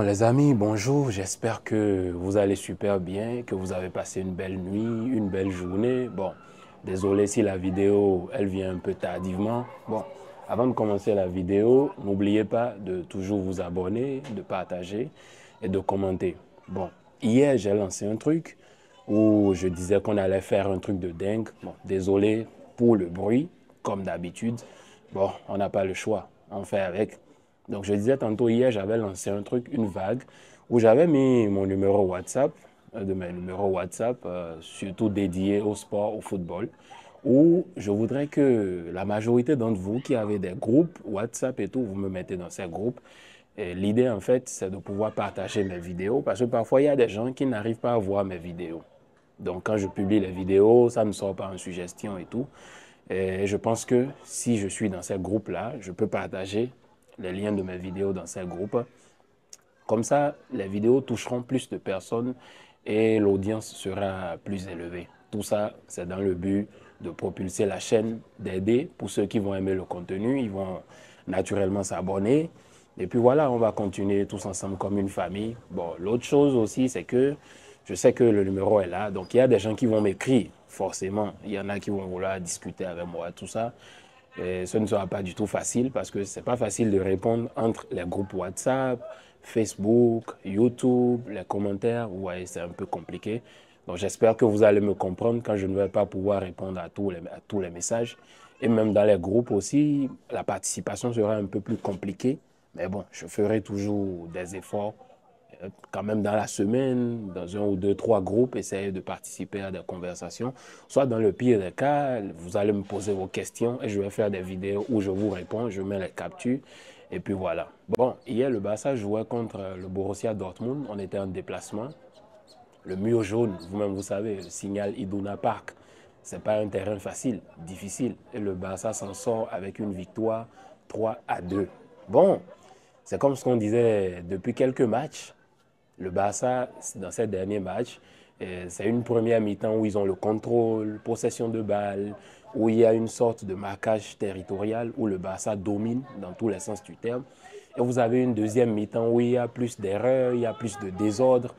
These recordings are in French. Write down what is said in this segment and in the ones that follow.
Les amis, bonjour. J'espère que vous allez super bien, que vous avez passé une belle nuit, une belle journée. Bon, désolé si la vidéo, elle vient un peu tardivement. Bon, avant de commencer la vidéo, n'oubliez pas de toujours vous abonner, de partager et de commenter. Bon, hier, j'ai lancé un truc où je disais qu'on allait faire un truc de dingue. Bon, désolé pour le bruit, comme d'habitude. Bon, on n'a pas le choix. On fait avec. Donc, je disais tantôt, hier, j'avais lancé un truc, une vague, où j'avais mis mon numéro WhatsApp, un de mes numéros WhatsApp, surtout dédié au sport, au football, où je voudrais que la majorité d'entre vous qui avez des groupes WhatsApp et tout, vous me mettez dans ces groupes. Et l'idée, en fait, c'est de pouvoir partager mes vidéos, parce que parfois, il y a des gens qui n'arrivent pas à voir mes vidéos. Donc, quand je publie les vidéos, ça ne sort pas en suggestion et tout. Et je pense que si je suis dans ces groupes-là, je peux partager les liens de mes vidéos dans ces groupes. Comme ça, les vidéos toucheront plus de personnes et l'audience sera plus élevée. Tout ça, c'est dans le but de propulser la chaîne, d'aider pour ceux qui vont aimer le contenu. Ils vont naturellement s'abonner. Et puis voilà, on va continuer tous ensemble comme une famille. Bon, l'autre chose aussi, c'est que je sais que le numéro est là. Donc, il y a des gens qui vont m'écrire, forcément. Il y en a qui vont vouloir discuter avec moi, tout ça. Et ce ne sera pas du tout facile parce que ce n'est pas facile de répondre entre les groupes WhatsApp, Facebook, YouTube, les commentaires. Ouais, c'est un peu compliqué. Donc j'espère que vous allez me comprendre quand je ne vais pas pouvoir répondre à tous les messages. Et même dans les groupes aussi, la participation sera un peu plus compliquée. Mais bon, je ferai toujours des efforts quand même dans la semaine, dans un ou deux, trois groupes, essayer de participer à des conversations. Soit dans le pire des cas, vous allez me poser vos questions et je vais faire des vidéos où je vous réponds, je mets les captures et puis voilà. Bon, hier, le Barça jouait contre le Borussia Dortmund. On était en déplacement. Le mur jaune, vous-même, vous savez, le signal Iduna Park, c'est pas un terrain facile, difficile. Et le Barça s'en sort avec une victoire 3-2. Bon, c'est comme ce qu'on disait depuis quelques matchs. Le Barça, dans ces derniers matchs, c'est une première mi-temps où ils ont le contrôle, possession de balle, où il y a une sorte de marquage territorial, où le Barça domine dans tous les sens du terme. Et vous avez une deuxième mi-temps où il y a plus d'erreurs, il y a plus de désordre,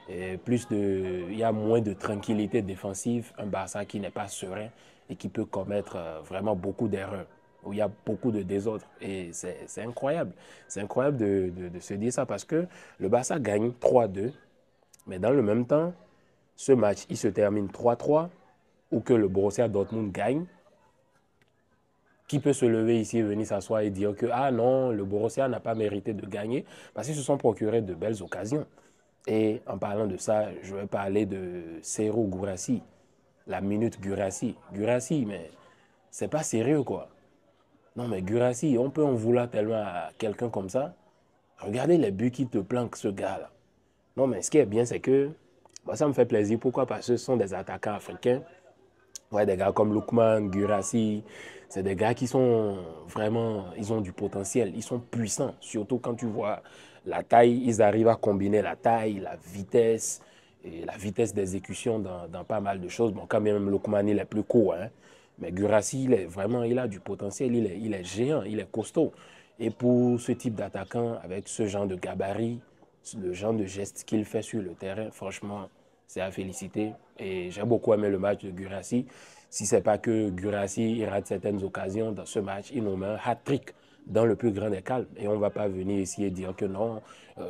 il y a moins de tranquillité défensive. Un Barça qui n'est pas serein et qui peut commettre vraiment beaucoup d'erreurs où il y a beaucoup de désordre. Et c'est incroyable. C'est incroyable de se dire ça parce que le Barça gagne 3-2, mais dans le même temps, ce match, il se termine 3-3, ou que le Borussia Dortmund gagne. Qui peut se lever ici, venir s'asseoir et dire que, ah non, le Borussia n'a pas mérité de gagner parce qu'ils se sont procurés de belles occasions. Et en parlant de ça, je vais parler de Serhou Guirassy, la minute Guirassy. Guirassy, mais c'est pas sérieux quoi. Non, mais Guirassy, on peut en vouloir tellement à quelqu'un comme ça. Regardez les buts qui te planquent, ce gars-là. Non, mais ce qui est bien, c'est que bah, ça me fait plaisir. Pourquoi? Parce que ce sont des attaquants africains. Ouais, des gars comme Lookman, Guirassy, c'est des gars qui sont vraiment, ils ont du potentiel, ils sont puissants. Surtout quand tu vois la taille, ils arrivent à combiner la taille, la vitesse et la vitesse d'exécution dans pas mal de choses. Bon, quand même, Lookman, il est plus court, hein. Mais Guirassy, il est vraiment, il a du potentiel, il est géant, il est costaud. Et pour ce type d'attaquant, avec ce genre de gabarit, le genre de gestes qu'il fait sur le terrain, franchement, c'est à féliciter. Et j'ai beaucoup aimé le match de Guirassy. Si ce n'est pas que Guirassy rate certaines occasions dans ce match, il nous met un hat-trick dans le plus grand des calmes. Et on ne va pas venir ici et dire que non,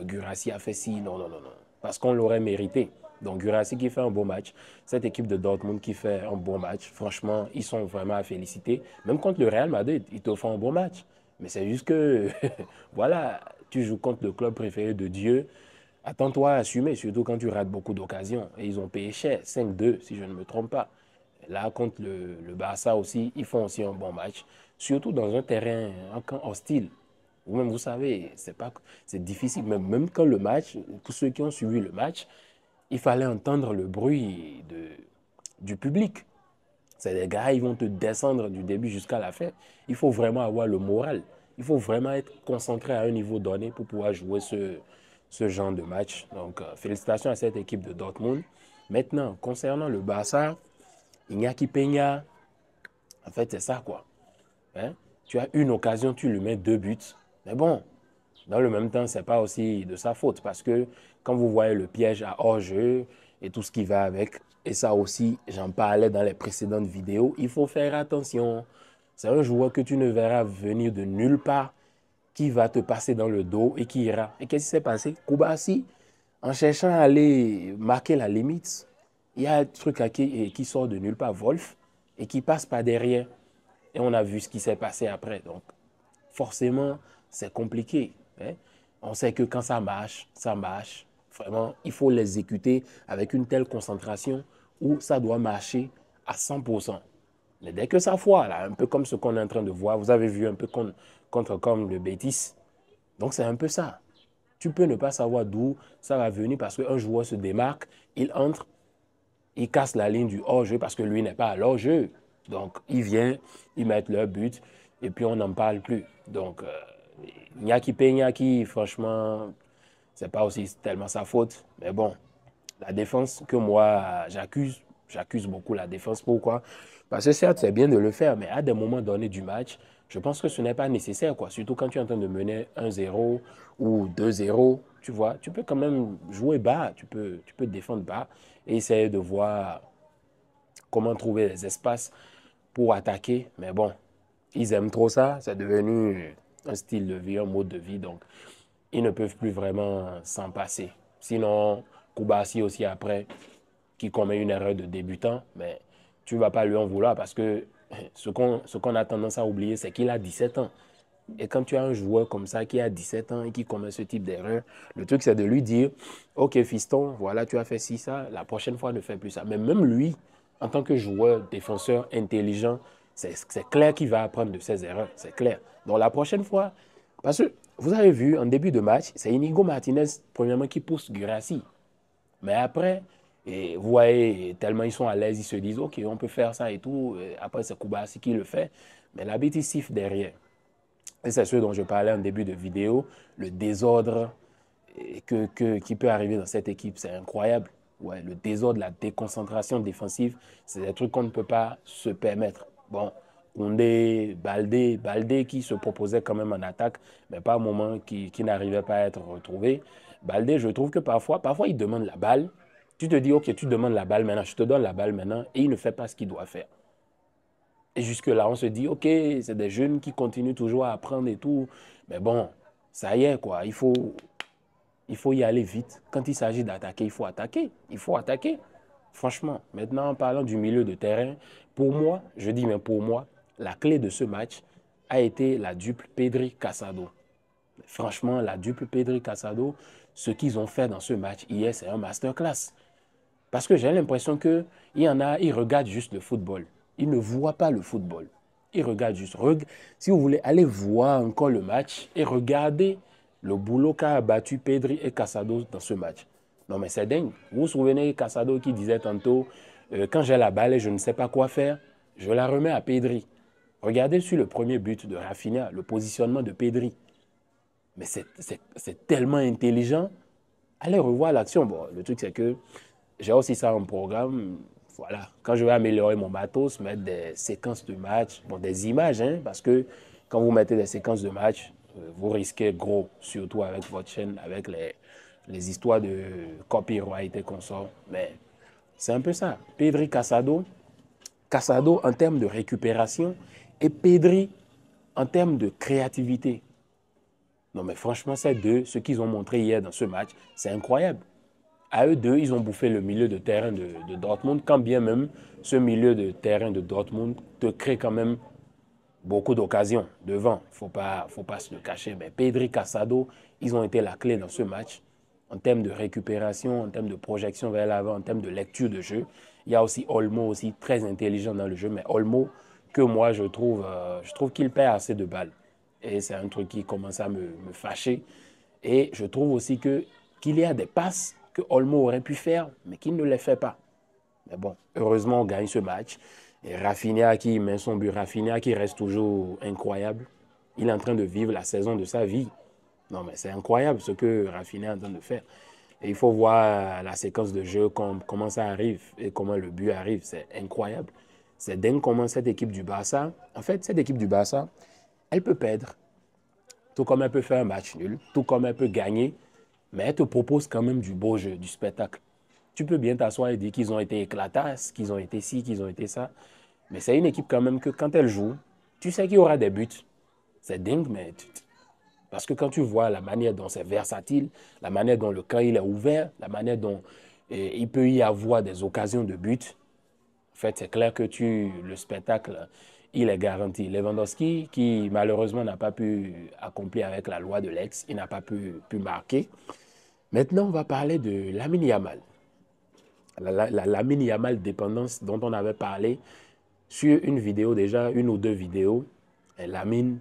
Guirassy a fait ci, non, non, non, non. Parce qu'on l'aurait mérité. Donc Guirassy qui fait un beau match, cette équipe de Dortmund qui fait un bon match, franchement, ils sont vraiment à féliciter. Même contre le Real Madrid, ils te font un bon match. Mais c'est juste que, voilà, tu joues contre le club préféré de Dieu. Attends-toi à assumer, surtout quand tu rates beaucoup d'occasions. Et ils ont payé cher, 5-2 si je ne me trompe pas. Là, contre le Barça aussi, ils font aussi un bon match. Surtout dans un terrain, un camp hostile. Vous-même, vous savez, c'est difficile. Même quand le match, pour ceux qui ont suivi le match, il fallait entendre le bruit du public. C'est des gars, ils vont te descendre du début jusqu'à la fin. Il faut vraiment avoir le moral. Il faut vraiment être concentré à un niveau donné pour pouvoir jouer ce genre de match. Donc, félicitations à cette équipe de Dortmund. Maintenant, concernant le Barça, Iñaki Peña, en fait, c'est ça quoi. Hein? Tu as une occasion, tu lui mets deux buts. Mais bon, Dans le même temps, ce n'est pas aussi de sa faute parce que quand vous voyez le piège à hors-jeu et tout ce qui va avec, et ça aussi, j'en parlais dans les précédentes vidéos, il faut faire attention. C'est un joueur que tu ne verras venir de nulle part, qui va te passer dans le dos et qui ira. Et qu'est-ce qui s'est passé? Koubassi, en cherchant à aller marquer la limite, il y a un truc qui sort de nulle part, Wolf, et qui passe par derrière. Et on a vu ce qui s'est passé après. Donc, forcément, c'est compliqué. Hein. On sait que quand ça marche, ça marche. Vraiment, il faut l'exécuter avec une telle concentration où ça doit marcher à 100%. Mais dès que ça foire, là, un peu comme ce qu'on est en train de voir, vous avez vu un peu contre comme le Betis. Donc, c'est un peu ça. Tu peux ne pas savoir d'où ça va venir parce qu'un joueur se démarque, il entre, il casse la ligne du hors-jeu parce que lui n'est pas à l'hors-jeu. Donc, il vient, ils mettent leur but et puis on n'en parle plus. Donc, Nyaki Penyaki, franchement, c'est pas aussi tellement sa faute. Mais bon, la défense que moi, j'accuse beaucoup la défense. Pourquoi? Parce que certes, c'est bien de le faire, mais à des moments donnés du match, je pense que ce n'est pas nécessaire, quoi. Surtout quand tu es en train de mener 1-0 ou 2-0, tu vois. Tu peux quand même jouer bas, tu peux défendre bas et essayer de voir comment trouver les espaces pour attaquer. Mais bon, ils aiment trop ça. C'est devenu un style de vie, un mode de vie. Donc, ils ne peuvent plus vraiment s'en passer. Sinon, Koubassi aussi après, qui commet une erreur de débutant, mais tu ne vas pas lui en vouloir parce que ce qu'on a tendance à oublier, c'est qu'il a 17 ans. Et quand tu as un joueur comme ça qui a 17 ans et qui commet ce type d'erreur, le truc c'est de lui dire, ok fiston, voilà, tu as fait ci, ça, la prochaine fois ne fais plus ça. Mais même lui, en tant que joueur, défenseur intelligent, c'est clair qu'il va apprendre de ses erreurs, c'est clair. Donc la prochaine fois, parce que vous avez vu en début de match, c'est Inigo Martinez, premièrement, qui pousse Guirassy. Mais après, et vous voyez, tellement ils sont à l'aise, ils se disent, ok, on peut faire ça et tout. Et après, c'est Koubassi qui le fait. Mais l'arbitre, il siffle derrière. Et c'est ce dont je parlais en début de vidéo, le désordre qui peut arriver dans cette équipe, c'est incroyable. Ouais, le désordre, la déconcentration défensive, c'est des trucs qu'on ne peut pas se permettre. Bon, Koundé, Baldé qui se proposait quand même en attaque, mais pas un moment qui n'arrivait pas à être retrouvé. Baldé, je trouve que parfois il demande la balle. Tu te dis, ok, tu demandes la balle maintenant, je te donne la balle maintenant, et il ne fait pas ce qu'il doit faire. Et jusque-là, on se dit, OK, c'est des jeunes qui continuent toujours à apprendre et tout. Mais bon, ça y est, quoi. Il faut y aller vite. Quand il s'agit d'attaquer, il faut attaquer. Il faut attaquer. Franchement, maintenant, en parlant du milieu de terrain, pour moi, je dis mais pour moi, la clé de ce match a été la duple Pedri-Casado. Franchement, la duple Pedri-Casado, ce qu'ils ont fait dans ce match hier, c'est un masterclass. Parce que j'ai l'impression qu'il y en a, ils regardent juste le football. Ils ne voient pas le football. Ils regardent juste. Si vous voulez, allez voir encore le match et regardez le boulot qu'a battu Pedri et Casado dans ce match. Non mais c'est dingue. Vous vous souvenez Casado qui disait tantôt, quand j'ai la balle et je ne sais pas quoi faire, je la remets à Pedri. Regardez sur le premier but de Rafinha, le positionnement de Pedri. Mais c'est tellement intelligent. Allez revoir l'action. Bon, le truc c'est que j'ai aussi ça en programme. Voilà, quand je vais améliorer mon matos, mettre des séquences de match, bon, des images, hein, parce que quand vous mettez des séquences de match, vous risquez gros, surtout avec votre chaîne, avec les histoires de copyright et consorts. Mais c'est un peu ça. Pedri Casado en termes de récupération et Pedri en termes de créativité. Non, mais franchement, ces deux, ce qu'ils ont montré hier dans ce match, c'est incroyable. À eux deux, ils ont bouffé le milieu de terrain de Dortmund, quand bien même ce milieu de terrain de Dortmund te crée quand même beaucoup d'occasions devant. Faut pas se le cacher. Mais Pedri, Casado, ils ont été la clé dans ce match en termes de récupération, en termes de projection vers l'avant, en termes de lecture de jeu. Il y a aussi Olmo, aussi très intelligent dans le jeu, mais Olmo, que moi, je trouve qu'il perd assez de balles. Et c'est un truc qui commence à me fâcher. Et je trouve aussi qu'il y a des passes que Olmo aurait pu faire, mais qu'il ne les fait pas. Mais bon, heureusement, on gagne ce match. Et Rafinha qui met son but, Rafinha qui reste toujours incroyable. Il est en train de vivre la saison de sa vie. Non, mais c'est incroyable ce que Rafinha est en train de faire. Et il faut voir la séquence de jeu, comment ça arrive et comment le but arrive. C'est incroyable. C'est dingue comment cette équipe du Barça, en fait, cette équipe du Barça, elle peut perdre. tout comme elle peut faire un match nul, tout comme elle peut gagner, mais elle te propose quand même du beau jeu, du spectacle. Tu peux bien t'asseoir et dire qu'ils ont été éclatasses, qu'ils ont été ci, qu'ils ont été ça. Mais c'est une équipe quand même que quand elle joue, tu sais qu'il y aura des buts. C'est dingue, mais parce que quand tu vois la manière dont c'est versatile, la manière dont le camp il est ouvert, la manière dont il peut y avoir des occasions de but, en fait, c'est clair que le spectacle, il est garanti. Lewandowski, qui malheureusement n'a pas pu accomplir avec la loi de l'ex, il n'a pas pu marquer. Maintenant, on va parler de Lamine Yamal. La Lamine Yamal dépendance dont on avait parlé sur une vidéo déjà, une ou deux vidéos. Lamine,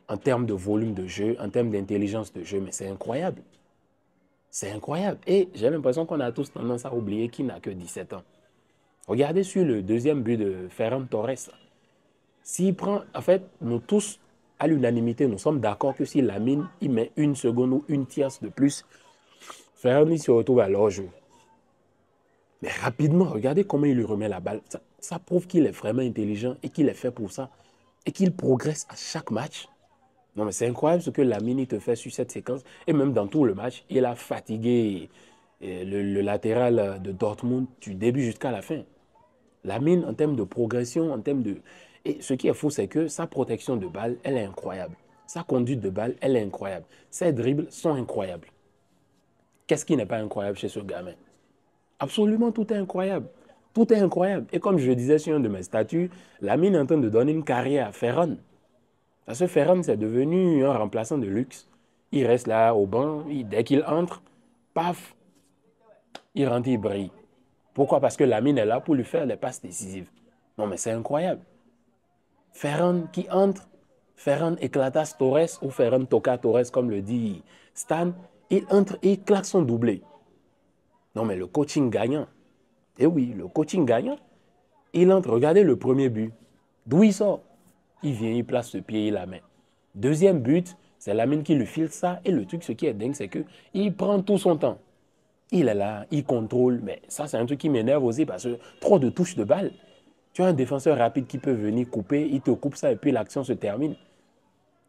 en termes de volume de jeu, en termes d'intelligence de jeu, mais c'est incroyable. C'est incroyable. Et j'ai l'impression qu'on a tous tendance à oublier qu'il n'a que 17 ans. Regardez sur le deuxième but de Ferran Torres. S'il prend, en fait, nous tous, à l'unanimité, nous sommes d'accord que si Lamine, il met une seconde ou une tierce de plus, Ferran, il se retrouve à leur jeu. Mais rapidement, regardez comment il lui remet la balle. Ça prouve qu'il est vraiment intelligent et qu'il est fait pour ça. Et qu'il progresse à chaque match. Non, mais c'est incroyable ce que Lamine te fait sur cette séquence. Et même dans tout le match, il a fatigué le latéral de Dortmund du début jusqu'à la fin. Lamine, en termes de progression, en termes de... Et ce qui est fou, c'est que sa protection de balle, elle est incroyable. Sa conduite de balle, elle est incroyable. Ses dribbles sont incroyables. Qu'est-ce qui n'est pas incroyable chez ce gamin? Absolument, tout est incroyable. Tout est incroyable. Et comme je le disais sur un de mes statuts, Lamine est en train de donner une carrière à Ferran. Parce que Ferran, c'est devenu un remplaçant de luxe. Il reste là au banc, dès qu'il entre, paf, il rentre, il brille. Pourquoi? Parce que Lamine est là pour lui faire les passes décisives. Non, mais c'est incroyable. Ferran qui entre, Ferran éclatas Torres ou Ferran toca Torres, comme le dit Stan, il entre et il claque son doublé. Non, mais le coaching gagnant. Eh oui, le coaching gagnant. Il entre, regardez le premier but. D'où il sort? Il vient, il place le pied, il la met. Deuxième but, c'est Lamine qui lui file ça. Et le truc, ce qui est dingue, c'est qu'il prend tout son temps. Il est là, il contrôle. Mais ça, c'est un truc qui m'énerve aussi parce que trop de touches de balle. Tu as un défenseur rapide qui peut venir couper, il te coupe ça et puis l'action se termine.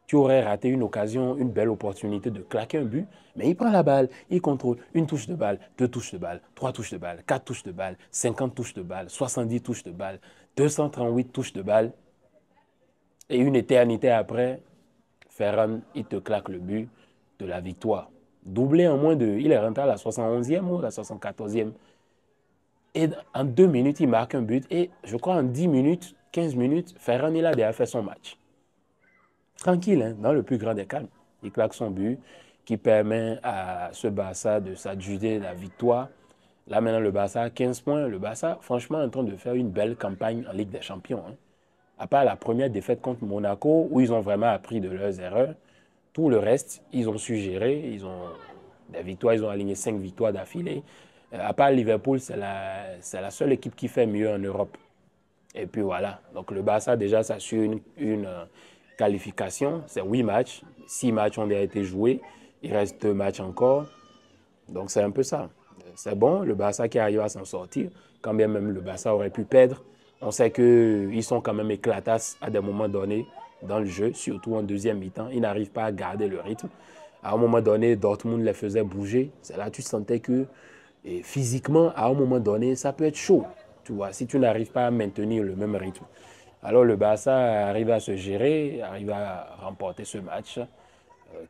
Tu aurais raté une occasion, une belle opportunité de claquer un but, mais il prend la balle, il contrôle une touche de balle, deux touches de balle, trois touches de balle, quatre touches de balle, 50 touches de balle, 70 touches de balle, 238 touches de balle. Et une éternité après, Ferran, il te claque le but de la victoire. Doublé en moins de... Il est rentré à la 71e ou la 74e. Et en 2 minutes, il marque un but. Et je crois en 10 minutes, 15 minutes, Ferran, il a déjà fait son match. Tranquille, hein, dans le plus grand des calmes. Il claque son but qui permet à ce Barça de s'adjuger la victoire. Là, maintenant, le Barça a 15 points. Le Barça, franchement, est en train de faire une belle campagne en Ligue des Champions. Hein. À part la première défaite contre Monaco, où ils ont vraiment appris de leurs erreurs, tout le reste, ils ont su gérer. Ils ont des victoires, ils ont aligné 5 victoires d'affilée. À part Liverpool, c'est la seule équipe qui fait mieux en Europe. Et puis voilà. Donc le Barça déjà s'assure une qualification. C'est 8 matchs. 6 matchs ont déjà été joués. Il reste 2 matchs encore. Donc c'est un peu ça. C'est bon, le Barça qui arrive à s'en sortir. Quand bien même le Barça aurait pu perdre. On sait qu'ils sont quand même éclatasses à des moments donnés dans le jeu, surtout en deuxième mi-temps. Ils n'arrivent pas à garder le rythme. À un moment donné, Dortmund les faisait bouger. C'est là que tu sentais que physiquement, à un moment donné, ça peut être chaud. Tu vois, si tu n'arrives pas à maintenir le même rythme. Alors le Barça arrive à se gérer, arrive à remporter ce match.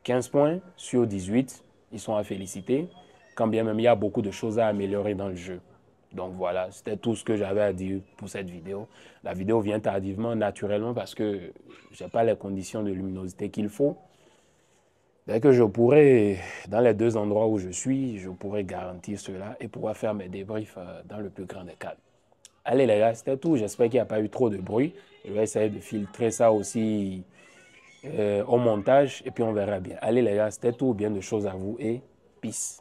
15 points sur 18, ils sont à féliciter. Quand bien même il y a beaucoup de choses à améliorer dans le jeu. Donc voilà, c'était tout ce que j'avais à dire pour cette vidéo. La vidéo vient tardivement, naturellement, parce que je n'ai pas les conditions de luminosité qu'il faut. Dès que je pourrai, dans les 2 endroits où je suis, je pourrai garantir cela et pouvoir faire mes débriefs dans le plus grand des calmes. Allez les gars, c'était tout. J'espère qu'il n'y a pas eu trop de bruit. Je vais essayer de filtrer ça aussi au montage et puis on verra bien. Allez les gars, c'était tout. Bien de choses à vous et peace.